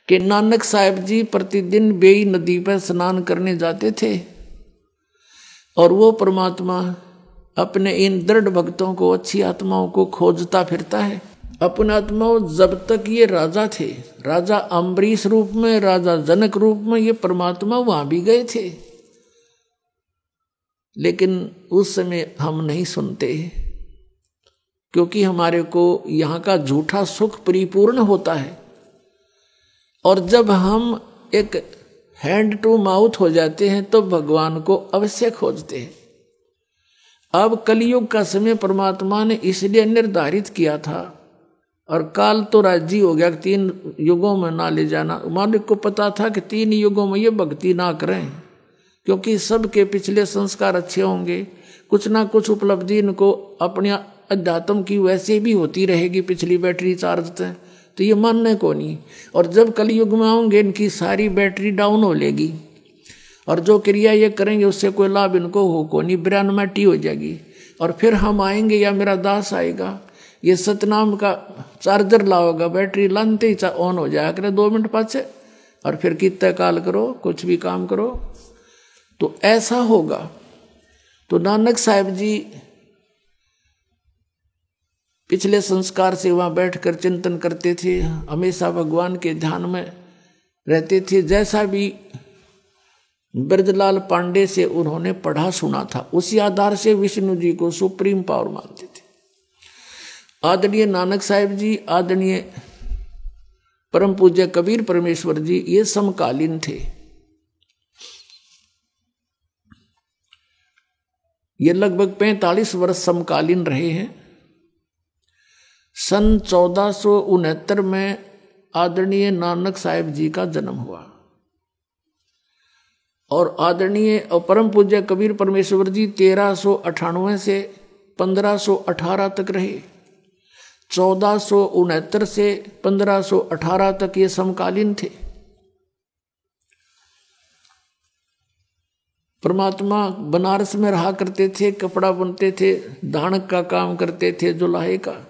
कि नानक साहब जी प्रतिदिन बेई नदी पर स्नान करने जाते थे और वो परमात्मा अपने इन दृढ़ भक्तों को, अच्छी आत्माओं को खोजता फिरता है। अपने आत्माओं, जब तक ये राजा थे, राजा अम्बरीश रूप में, राजा जनक रूप में, ये परमात्मा वहां भी गए थे, लेकिन उस समय हम नहीं सुनते, क्योंकि हमारे को यहाँ का झूठा सुख परिपूर्ण होता है। और जब हम एक हैंड टू माउथ हो जाते हैं तो भगवान को अवश्य खोजते हैं। अब कलयुग का समय परमात्मा ने इसलिए निर्धारित किया था, और काल तो राजी हो गया, 3 युगों में ना ले जाना। मालिक को पता था कि 3 युगों में ये भक्ति ना करें, क्योंकि सबके पिछले संस्कार अच्छे होंगे, कुछ ना कुछ उपलब्धि इनको अपने अध्यात्म की वैसे भी होती रहेगी, पिछली बैटरी चार्ज तो ये मानने को नहीं। और जब कलयुग में आऊंगे इनकी सारी बैटरी डाउन हो लेगी, और जो क्रिया ये करेंगे उससे कोई लाभ इनको हो को नहीं, ब्रह्मटी हो जाएगी। और फिर हम आएंगे या मेरा दास आएगा, ये सतनाम का चार्जर लाओगा, बैटरी लानते ही ऑन हो जाया करे 2 मिनट पाछे, और फिर कितना काल करो, कुछ भी काम करो, तो ऐसा होगा। तो नानक साहब जी पिछले संस्कार से वहाँ बैठकर चिंतन करते थे, हमेशा भगवान के ध्यान में रहते थे। जैसा भी ब्रजलाल पांडे से उन्होंने पढ़ा सुना था, उसी आधार से विष्णु जी को सुप्रीम पावर मानते थे। आदरणीय नानक साहब जी, आदरणीय परम पूज्य कबीर परमेश्वर जी, ये समकालीन थे। ये लगभग 45 वर्ष समकालीन रहे हैं। सन 1469 में आदरणीय नानक साहब जी का जन्म हुआ, और आदरणीय और परम पूज्य कबीर परमेश्वर जी 1398 से 1518 तक रहे। 1469 से 1518 तक ये समकालीन थे। परमात्मा बनारस में रहा करते थे, कपड़ा बुनते थे, दानक का काम करते थे, जुलाहे का।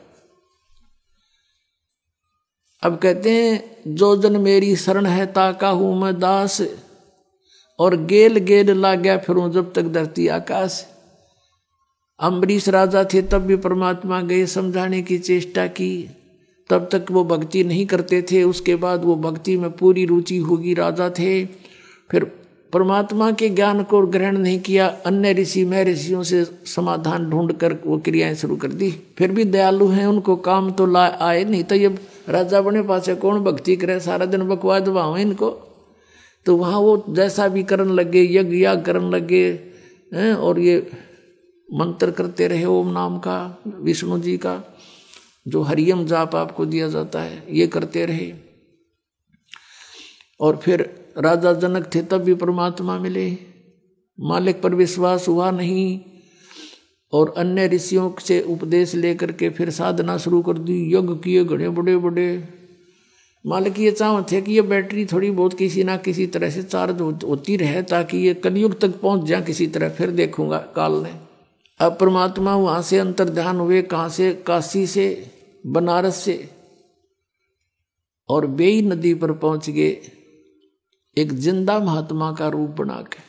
अब कहते हैं, जो जन मेरी शरण है ताका हूं मैं दास, और गेल गेल ला गया फिरूं जब तक धरती आकाश। अम्बरीश राजा थे, तब भी परमात्मा गए, समझाने की चेष्टा की, तब तक वो भक्ति नहीं करते थे। उसके बाद वो भक्ति में पूरी रुचि होगी, राजा थे। फिर परमात्मा के ज्ञान को ग्रहण नहीं किया, अन्य ऋषि में ऋषियों से समाधान ढूंढकर वो क्रियाएं शुरू कर दी। फिर भी दयालु हैं, उनको काम तो ला आए नहीं, तो ये राजा बने पासे कौन भक्ति करे, सारा दिन बकवाद वहाँ इनको। तो वहाँ वो जैसा भी करने लगे, यज्ञ याग करने लगे हैं, और ये मंत्र करते रहे ओम नाम का, विष्णु जी का जो हरियम जाप आपको दिया जाता है, ये करते रहे। और फिर राजा जनक थे, तब भी परमात्मा मिले, मालिक पर विश्वास हुआ नहीं, और अन्य ऋषियों से उपदेश लेकर के फिर साधना शुरू कर दी, यज्ञ किए घड़े बड़े बड़े। मालिक ये चाह थे कि ये बैटरी थोड़ी बहुत किसी ना किसी तरह से चार्ज होती रहे, ताकि ये कलयुग तक पहुंच जाए किसी तरह, फिर देखूंगा काल ने। अब परमात्मा वहां से अंतर्ध्यान हुए, कहाँ से, काशी से, बनारस से, और बेई नदी पर पहुंच गए, एक जिंदा महात्मा का रूप बना के।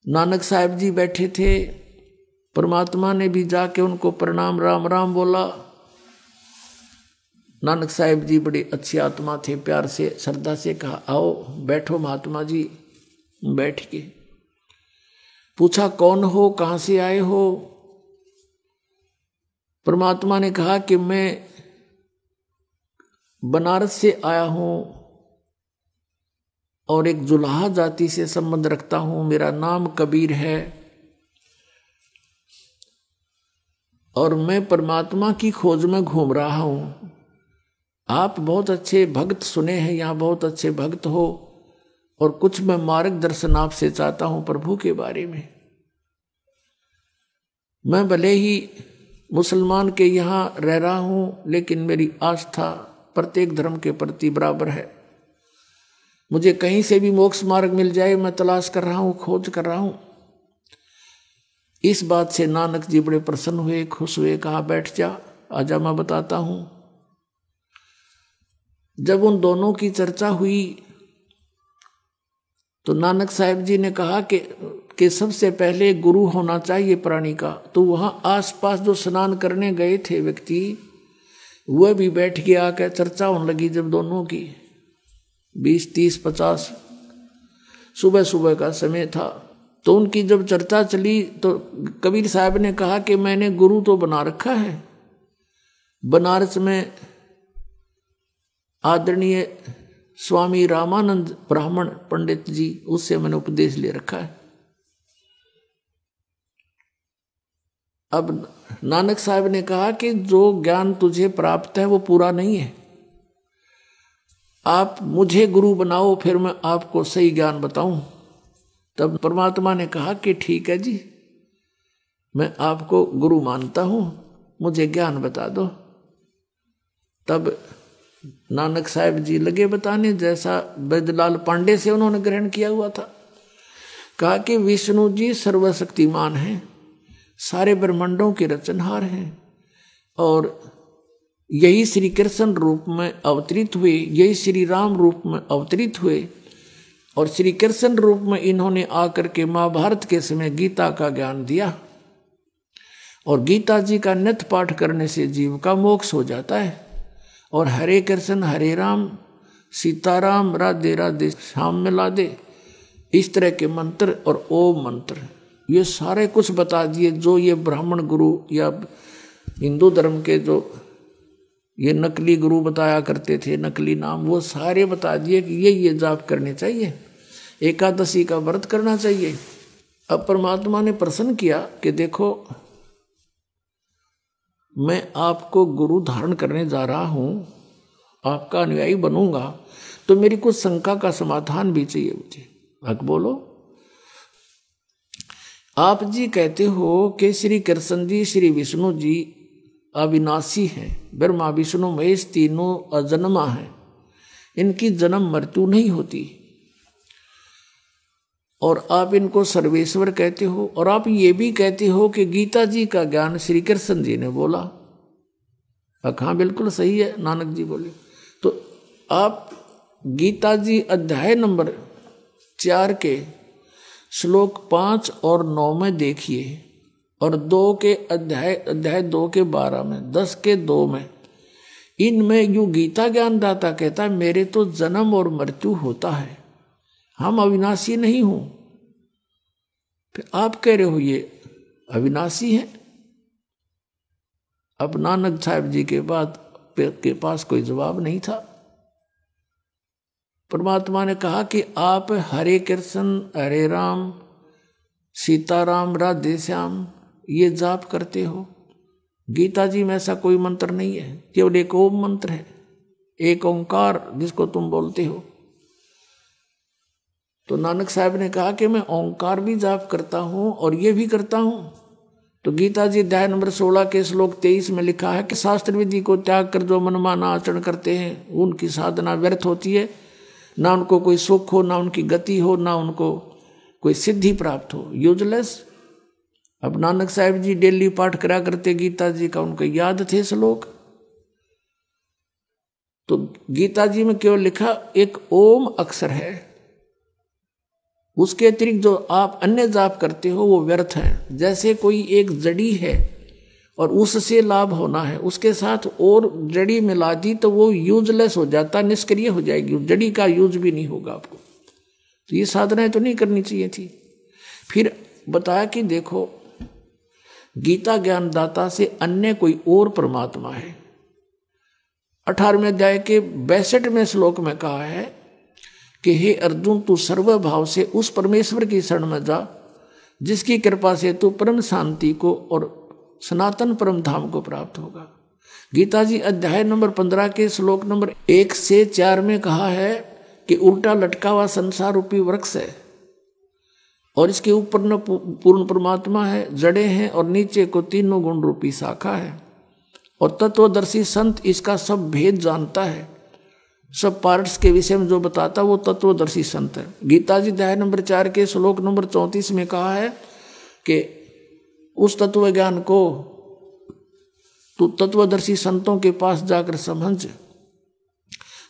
नानक साहब जी बैठे थे, परमात्मा ने भी जाके उनको प्रणाम राम राम बोला। नानक साहब जी बड़े अच्छी आत्मा थे, प्यार से श्रद्धा से कहा, आओ बैठो महात्मा जी। बैठ के पूछा, कौन हो, कहाँ से आए हो? परमात्मा ने कहा कि मैं बनारस से आया हूं और एक जुलाहा जाति से संबंध रखता हूं, मेरा नाम कबीर है, और मैं परमात्मा की खोज में घूम रहा हूं। आप बहुत अच्छे भक्त सुने हैं, यहाँ बहुत अच्छे भक्त हो, और कुछ मैं मार्गदर्शन आपसे चाहता हूं प्रभु के बारे में। मैं भले ही मुसलमान के यहाँ रह रहा हूं, लेकिन मेरी आस्था प्रत्येक धर्म के प्रति बराबर है। मुझे कहीं से भी मोक्ष मार्ग मिल जाए, मैं तलाश कर रहा हूं, खोज कर रहा हूं। इस बात से नानक जी बड़े प्रसन्न हुए, खुश हुए, कहा बैठ जा, आजा मैं बताता हूं। जब उन दोनों की चर्चा हुई तो नानक साहब जी ने कहा कि सबसे पहले गुरु होना चाहिए प्राणी का। तो वहां आसपास जो स्नान करने गए थे व्यक्ति वह भी बैठ के आकर चर्चा होने लगी। जब दोनों की 20, 30, 50 सुबह सुबह का समय था, तो उनकी जब चर्चा चली तो कबीर साहब ने कहा कि मैंने गुरु तो बना रखा है, बनारस में आदरणीय स्वामी रामानंद ब्राह्मण पंडित जी, उससे मैंने उपदेश ले रखा है। अब नानक साहब ने कहा कि जो ज्ञान तुझे प्राप्त है वो पूरा नहीं है, आप मुझे गुरु बनाओ, फिर मैं आपको सही ज्ञान बताऊं। तब परमात्मा ने कहा कि ठीक है जी, मैं आपको गुरु मानता हूं, मुझे ज्ञान बता दो। तब नानक साहब जी लगे बताने, जैसा बैदलाल पांडे से उन्होंने ग्रहण किया हुआ था। कहा कि विष्णु जी सर्वशक्तिमान हैं, सारे ब्रह्मांडों के रचनहार हैं, और यही श्री कृष्ण रूप में अवतरित हुए, यही श्री राम रूप में अवतरित हुए, और श्री कृष्ण रूप में इन्होंने आकर के महाभारत के समय गीता का ज्ञान दिया। और गीता जी का नित्य पाठ करने से जीव का मोक्ष हो जाता है। और हरे कृष्ण हरे राम सीताराम राधे राधे श्याम मिला दे, इस तरह के मंत्र और ओम मंत्र, ये सारे कुछ बता दिए। जो ये ब्राह्मण गुरु या हिंदू धर्म के जो ये नकली गुरु बताया करते थे, नकली नाम, वो सारे बता दिए कि ये जाप करने चाहिए, एकादशी का व्रत करना चाहिए। अब परमात्मा ने प्रसन्न किया कि देखो मैं आपको गुरु धारण करने जा रहा हूं, आपका अनुयायी बनूंगा, तो मेरी कुछ शंका का समाधान भी चाहिए मुझे। हक बोलो। आप जी कहते हो कि श्री कृष्ण जी श्री विष्णु जी अविनाशी हैं, ब्रह्मा विष्णु महेश तीनों अजन्मा हैं, इनकी जन्म मृत्यु नहीं होती, और आप इनको सर्वेश्वर कहते हो, और आप ये भी कहते हो कि गीता जी का ज्ञान श्री कृष्ण जी ने बोला। हाँ बिल्कुल सही है, नानक जी बोले। तो आप गीता जी अध्याय नंबर 4 के श्लोक 5 और 9 में देखिए, और 2 के अध्याय 2 के 12 में, 10 के 2 में, इनमें यूं गीता ज्ञानदाता कहता है मेरे तो जन्म और मृत्यु होता है, हम अविनाशी नहीं हूं। फिर आप कह रहे हो ये अविनाशी है। अब नानक साहब जी के पास कोई जवाब नहीं था। परमात्मा ने कहा कि आप हरे कृष्ण हरे राम सीताराम राधे श्याम ये जाप करते हो, गीता जी में ऐसा कोई मंत्र नहीं है, केवल एक ओम मंत्र है, एक ओंकार जिसको तुम बोलते हो। तो नानक साहब ने कहा कि मैं ओंकार भी जाप करता हूं और ये भी करता हूं। तो गीता जी अध्याय नंबर 16 के श्लोक 23 में लिखा है कि शास्त्र विधि को त्याग कर जो मनमाना आचरण करते हैं उनकी साधना व्यर्थ होती है, ना उनको कोई सुख हो, ना उनकी गति हो, ना उनको कोई सिद्धि प्राप्त हो, यूजलेस। अब नानक साहब जी डेली पाठ करा करते गीता जी का, उनको याद थे श्लोक। तो गीता जी में केवल लिखा एक ओम अक्षर है, उसके अतिरिक्त जो आप अन्य जाप करते हो वो व्यर्थ है। जैसे कोई एक जड़ी है और उससे लाभ होना है, उसके साथ और जड़ी मिला दी तो वो यूजलेस हो जाता, निष्क्रिय हो जाएगी, जड़ी का यूज भी नहीं होगा आपको। तो ये साधनाएं तो नहीं करनी चाहिए थी। फिर बताया कि देखो गीता ज्ञानदाता से अन्य कोई और परमात्मा है। 18वें अध्याय के 62वें श्लोक में कहा है कि हे अर्जुन तू सर्वभाव से उस परमेश्वर की शरण में जा जिसकी कृपा से तू परम शांति को और सनातन परम धाम को प्राप्त होगा। गीता जी अध्याय नंबर 15 के श्लोक नंबर 1 से 4 में कहा है कि उल्टा लटका हुआ संसार रूपी वृक्ष है और इसके ऊपर न पूर्ण परमात्मा है, जड़ें हैं और नीचे को तीनों गुण रूपी शाखा है, और तत्वदर्शी संत इसका सब भेद जानता है। सब पार्ट्स के विषय में जो बताता वो तत्वदर्शी संत है। गीता जी अध्याय नंबर 4 के श्लोक नंबर 34 में कहा है कि उस तत्व ज्ञान को तू तत्वदर्शी संतों के पास जाकर समझ,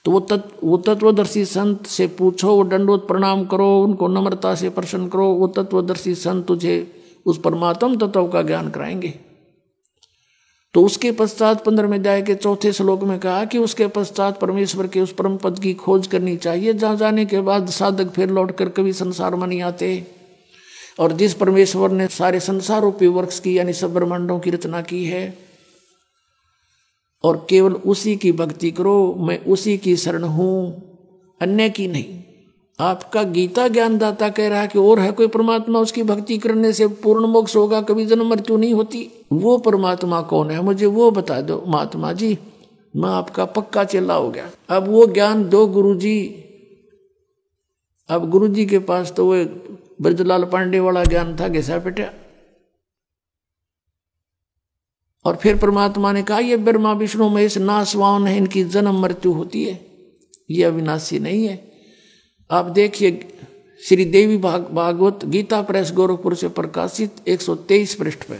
तो वो तत्वदर्शी संत से पूछो, वो दंडवत प्रणाम करो, उनको नम्रता से प्रसन्न करो, वो तत्वदर्शी संत तुझे उस परमात्म तत्व का ज्ञान कराएंगे। तो उसके पश्चात 15वें अध्याय के 4थे श्लोक में कहा कि उसके पश्चात परमेश्वर के उस परम पद की खोज करनी चाहिए, जहाँ जाने के बाद साधक फिर लौटकर कभी संसार में नहीं आते। और जिस परमेश्वर ने सारे संसार रूपी वृक्ष की यानी सब ब्रह्मांडों की रचना की है, और केवल उसी की भक्ति करो, मैं उसी की शरण हूं, अन्य की नहीं। आपका गीता ज्ञानदाता कह रहा है कि और है कोई परमात्मा, उसकी भक्ति करने से पूर्ण मोक्ष होगा, कभी जन्म मृत्यु नहीं होती। वो परमात्मा कौन है, मुझे वो बता दो महात्मा जी, मैं आपका पक्का चेला हो गया। अब वो ज्ञान दो गुरुजी। अब गुरुजी के पास तो वो ब्रजलाल पांडे वाला ज्ञान था, घिसा पिटा। और फिर परमात्मा ने कहा ये ब्रह्मा विष्णु महेश नासवान है, इनकी जन्म मृत्यु होती है, ये अविनाशी नहीं है। आप देखिए श्री देवी भागवत गीता प्रेस गोरखपुर से प्रकाशित 123 पृष्ठ पे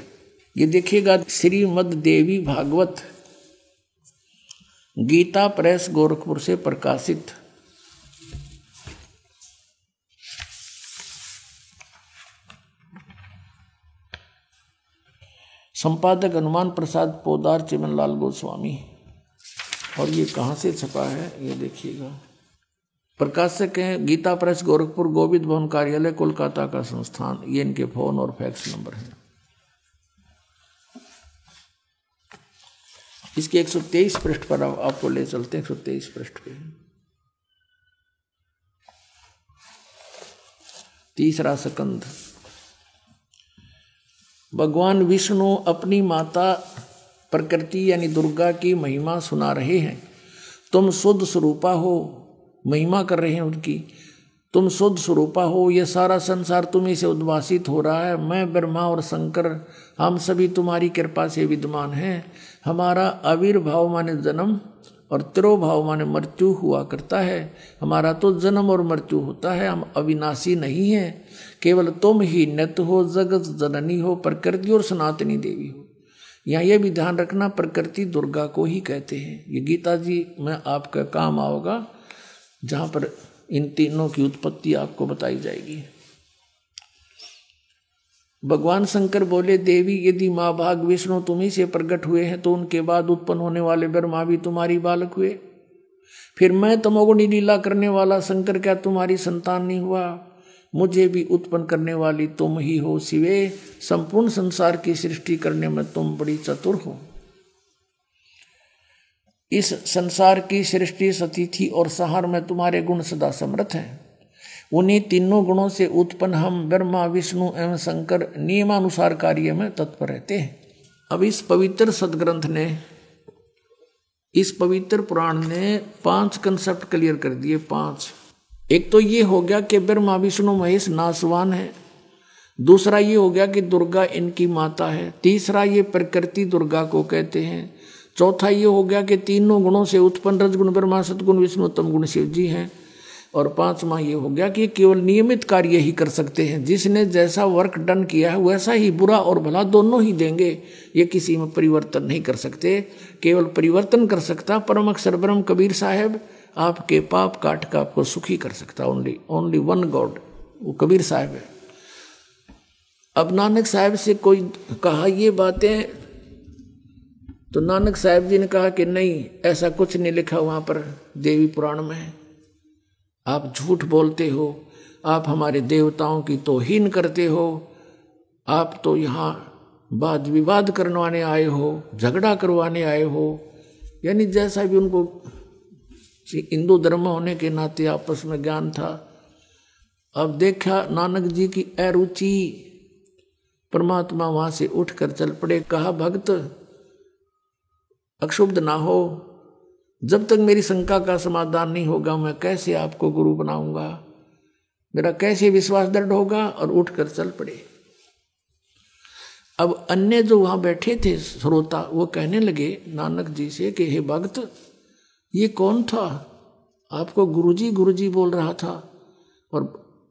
ये देखिएगा, श्रीमद देवी भागवत गीता प्रेस गोरखपुर से प्रकाशित। संपादक हनुमान प्रसाद पोदार चिमनलाल गोस्वामी। और ये कहाँ से छपा है ये देखिएगा। प्रकाशक हैं गीता प्रेस गोरखपुर, गोविंद भवन कार्यालय कोलकाता का संस्थान। ये इनके फोन और फैक्स नंबर है। इसके 123 पृष्ठ पर आपको ले चलते हैं। 123 पृष्ठ पे 3रा स्कंध। भगवान विष्णु अपनी माता प्रकृति यानी दुर्गा की महिमा सुना रहे हैं। तुम शुद्ध स्वरूपा हो, महिमा कर रहे हैं उनकी। तुम शुद्ध स्वरूपा हो, यह सारा संसार तुम्ही से उद्भासित हो रहा है। मैं ब्रह्मा और शंकर हम सभी तुम्हारी कृपा से विद्यमान हैं। हमारा आविर्भाव माने जन्म और तिरोभाव माने मृत्यु हुआ करता है। हमारा तो जन्म और मृत्यु होता है, हम अविनाशी नहीं हैं। केवल तुम ही नित्य हो, जगत जननी हो, प्रकृति और सनातनी देवी हो। यहाँ यह भी ध्यान रखना, प्रकृति दुर्गा को ही कहते हैं। ये गीता जी में आपका काम आओगा, जहाँ पर इन तीनों की उत्पत्ति आपको बताई जाएगी। भगवान शंकर बोले, देवी यदि माँ भाग विष्णु तुम्ही से प्रकट हुए हैं, तो उनके बाद उत्पन्न होने वाले ब्रह्मा भी तुम्हारी बालक हुए। फिर मैं तमोगुणी लीला करने वाला शंकर क्या तुम्हारी संतान नहीं हुआ? मुझे भी उत्पन्न करने वाली तुम ही हो शिवे। संपूर्ण संसार की सृष्टि करने में तुम बड़ी चतुर हो। इस संसार की सृष्टि सतिथि और संहार में तुम्हारे गुण सदा समर्थ हैं। उन्हीं तीनों गुणों से उत्पन्न हम ब्रह्मा विष्णु एवं शंकर नियमानुसार कार्य में तत्पर रहते हैं। अब इस पवित्र सदग्रंथ ने, इस पवित्र पुराण ने 5 कंसेप्ट क्लियर कर दिए। 5। एक तो ये हो गया कि ब्रह्मा विष्णु महेश नासवान है। दूसरा ये हो गया कि दुर्गा इनकी माता है। तीसरा ये प्रकृति दुर्गा को कहते हैं। चौथा ये हो गया कि तीनों गुणों से उत्पन्न रजगुण ब्रह्मा, सतगुण विष्णु, तम गुण शिव जी हैं। और 5वां ये हो गया कि केवल नियमित कार्य ही कर सकते हैं। जिसने जैसा वर्क डन किया है वैसा ही बुरा और भला दोनों ही देंगे। ये किसी में परिवर्तन नहीं कर सकते। केवल परिवर्तन कर सकता परम अक्षर ब्रह्म कबीर साहब, आपके पाप काट का आपको सुखी कर सकता। ओनली वन गॉड, वो कबीर साहब है। अब नानक साहब से कोई कहा ये बातें, तो नानक साहब जी ने कहा कि नहीं, ऐसा कुछ नहीं लिखा वहाँ पर देवी पुराण में। आप झूठ बोलते हो, आप हमारे देवताओं की तौहीन करते हो, आप तो यहाँ वाद विवाद करवाने आए हो, झगड़ा करवाने आए हो। यानी जैसा भी उनको हिंदू धर्म होने के नाते आपस में ज्ञान था। अब देखा नानक जी की अरुचि, परमात्मा वहां से उठकर चल पड़े। कहा भक्त अक्षुब्ध ना हो, जब तक मेरी शंका का समाधान नहीं होगा मैं कैसे आपको गुरु बनाऊंगा, मेरा कैसे विश्वास दृढ़ होगा। और उठकर चल पड़े। अब अन्य जो वहां बैठे थे श्रोता, वो कहने लगे नानक जी से कि हे भक्त, ये कौन था? आपको गुरुजी गुरुजी बोल रहा था और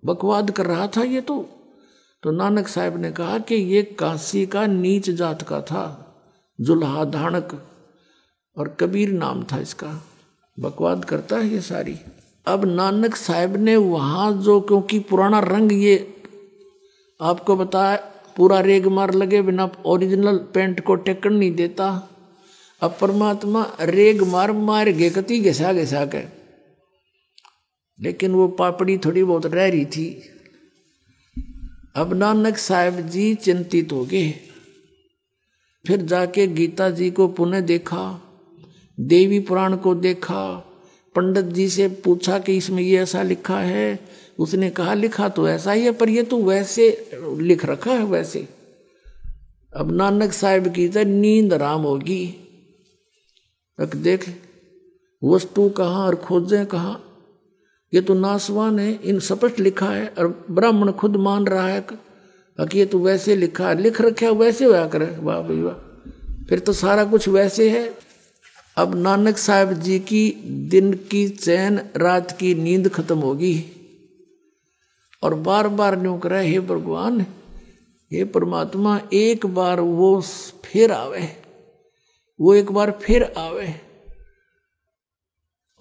बकवाद कर रहा था ये तो नानक साहब ने कहा कि ये काशी का नीच जात का था, जुल्हा धाणक, और कबीर नाम था इसका। बकवाद करता है ये सारी। अब नानक साहब ने वहाँ जो, क्योंकि पुराना रंग ये आपको बताया, पूरा रेग मार लगे बिना ओरिजिनल पेंट को टेकन नहीं देता। अब परमात्मा रेग मार मार गेकती घिसा घिसा के, लेकिन वो पापड़ी थोड़ी बहुत रह रही थी। अब नानक साहब जी चिंतित हो गए, फिर जाके गीता जी को पुनः देखा, देवी पुराण को देखा, पंडित जी से पूछा कि इसमें ये ऐसा लिखा है। उसने कहा लिखा तो ऐसा ही है, पर ये तो वैसे लिख रखा है वैसे। अब नानक साहब की तो नींद आराम होगी। अब देख वस्तु कहाँ और खोजें कहाँ, ये तो नासवान है, इन स्पष्ट लिखा है और ब्राह्मण खुद मान रहा है कि ये तो वैसे लिखा है, लिख रखा है वैसे होया करे। वाह भाई वाह, फिर तो सारा कुछ वैसे है। अब नानक साहब जी की दिन की चैन रात की नींद खत्म होगी और बार बार न्यों करे, हे भगवान हे परमात्मा, एक बार वो फिर आवे, वो एक बार फिर आवे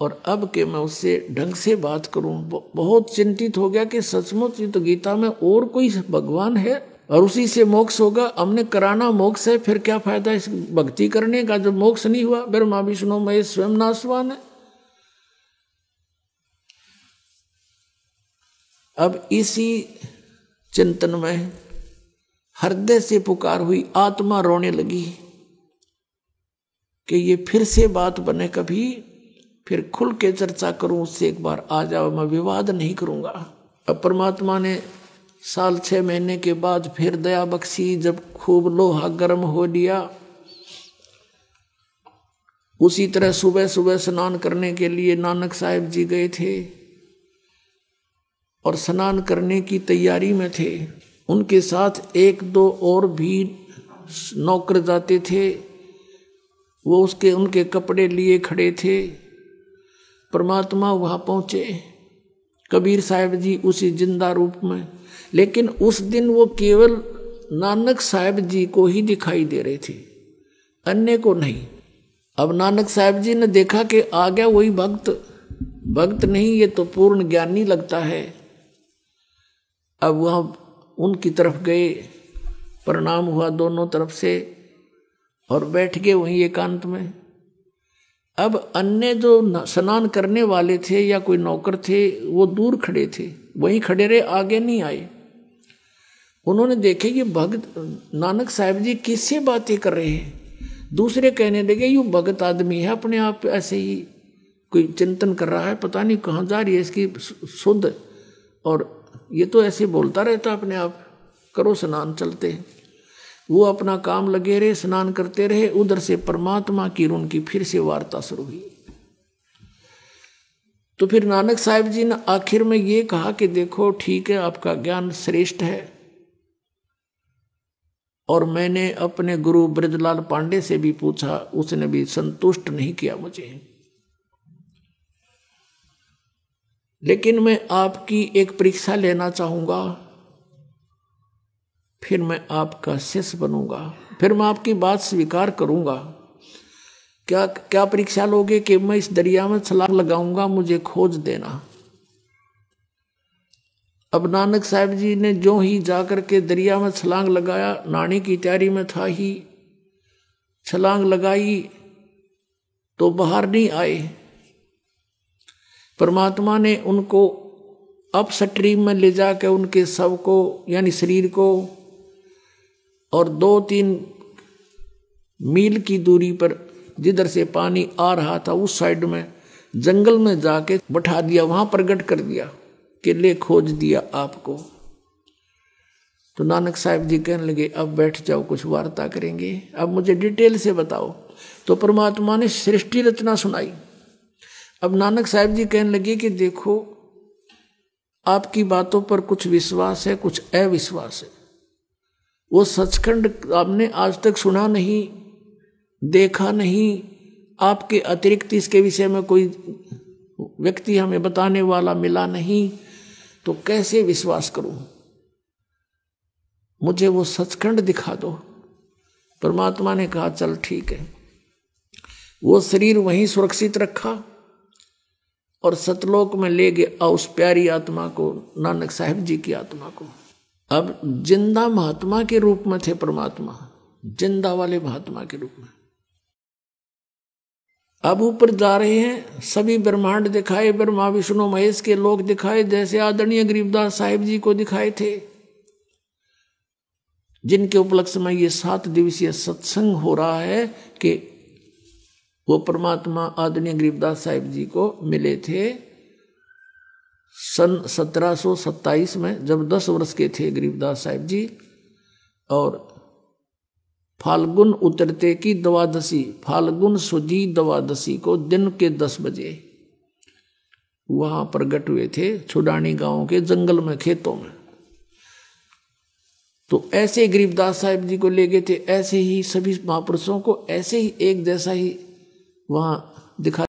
और अब के मैं उससे ढंग से बात करूं। बहुत चिंतित हो गया कि सचमुच ये तो गीता में और कोई भगवान है और उसी से मोक्ष होगा। हमने कराना मोक्ष है, फिर क्या फायदा इस भक्ति करने का जब मोक्ष नहीं हुआ। ब्रह्मा विष्णु महेश स्वयं नासवान है। अब इसी चिंतन में हृदय से पुकार हुई, आत्मा रोने लगी कि ये फिर से बात बने, कभी फिर खुल के चर्चा करूं उससे, एक बार आ जाओ, मैं विवाद नहीं करूंगा। अब परमात्मा ने 6 महीने के बाद फिर दया बख्शी, जब खूब लोहा गर्म हो लिया। उसी तरह सुबह सुबह स्नान करने के लिए नानक साहब जी गए थे और स्नान करने की तैयारी में थे। उनके साथ 1-2 और भी नौकर जाते थे, वो उनके कपड़े लिए खड़े थे। परमात्मा वहां पहुंचे, कबीर साहब जी उसी जिंदा रूप में, लेकिन उस दिन वो केवल नानक साहब जी को ही दिखाई दे रहे थे, अन्य को नहीं। अब नानक साहब जी ने देखा कि आ गया वही भक्त नहीं, ये तो पूर्ण ज्ञानी लगता है। अब वह उनकी तरफ गए, प्रणाम हुआ दोनों तरफ से और बैठ गए वहीं एकांत में। अब अन्य जो स्नान करने वाले थे या कोई नौकर थे वो दूर खड़े थे, वहीं खड़े रहे, आगे नहीं आए। उन्होंने देखे ये भक्त नानक साहब जी किससे बातें कर रहे हैं। दूसरे कहने लगे ये भगत आदमी है, अपने आप ऐसे ही कोई चिंतन कर रहा है, पता नहीं कहाँ जा रही है इसकी शुद्ध, और ये तो ऐसे बोलता रहता अपने आप, करो स्नान चलते हैं। वो अपना काम लगे रहे, स्नान करते रहे। उधर से परमात्मा की उनकी फिर से वार्ता शुरू हुई। तो फिर नानक साहब जी ने आखिर में ये कहा कि देखो ठीक है, आपका ज्ञान श्रेष्ठ है और मैंने अपने गुरु ब्रजलाल पांडे से भी पूछा, उसने भी संतुष्ट नहीं किया मुझे, लेकिन मैं आपकी एक परीक्षा लेना चाहूंगा, फिर मैं आपका शिष्य बनूंगा, फिर मैं आपकी बात स्वीकार करूंगा। क्या परीक्षा लोगे कि मैं इस दरिया में छलांग लगाऊंगा, मुझे खोज देना। अब नानक साहब जी ने जो ही जाकर के दरिया में छलांग लगाया, नहाने की तैयारी में था ही, छलांग लगाई तो बाहर नहीं आए। परमात्मा ने उनको अप स्ट्रीम में ले जाकर उनके शव को यानी शरीर को और 2-3 मील की दूरी पर जिधर से पानी आ रहा था उस साइड में जंगल में जाके बैठा दिया, वहां प्रकट कर दिया कि ले खोज दिया आपको। तो नानक साहब जी कहने लगे अब बैठ जाओ, कुछ वार्ता करेंगे, अब मुझे डिटेल से बताओ। तो परमात्मा ने सृष्टि रचना सुनाई। अब नानक साहब जी कहने लगे कि देखो आपकी बातों पर कुछ विश्वास है, कुछ अविश्वास है। वो सचखंड आपने आज तक सुना नहीं, देखा नहीं, आपके अतिरिक्त इसके विषय में कोई व्यक्ति हमें बताने वाला मिला नहीं, तो कैसे विश्वास करूं? मुझे वो सचखंड दिखा दो। परमात्मा ने कहा चल ठीक है। वो शरीर वहीं सुरक्षित रखा और सतलोक में ले गया उस प्यारी आत्मा को, नानक साहिब जी की आत्मा को। अब जिंदा महात्मा के रूप में थे परमात्मा, जिंदा वाले महात्मा के रूप में। अब ऊपर जा रहे हैं, सभी ब्रह्मांड दिखाए, ब्रह्मा विष्णु महेश के लोक दिखाए, जैसे आदरणीय गरीबदास साहिब जी को दिखाए थे, जिनके उपलक्ष्य में ये 7 दिवसीय सत्संग हो रहा है कि वो परमात्मा आदरणीय गरीबदास साहिब जी को मिले थे सन 1727 में, जब 10 वर्ष के थे गरीबदास साहिब जी। और फाल्गुन उतरते की द्वादशी, फाल्गुन सुदी द्वादशी को दिन के 10 बजे वहां प्रकट हुए थे, छुडानी गांव के जंगल में, खेतों में। तो ऐसे गरीबदास साहिब जी को ले गए थे, ऐसे ही सभी महापुरुषों को ऐसे ही एक जैसा ही वहां दिखाया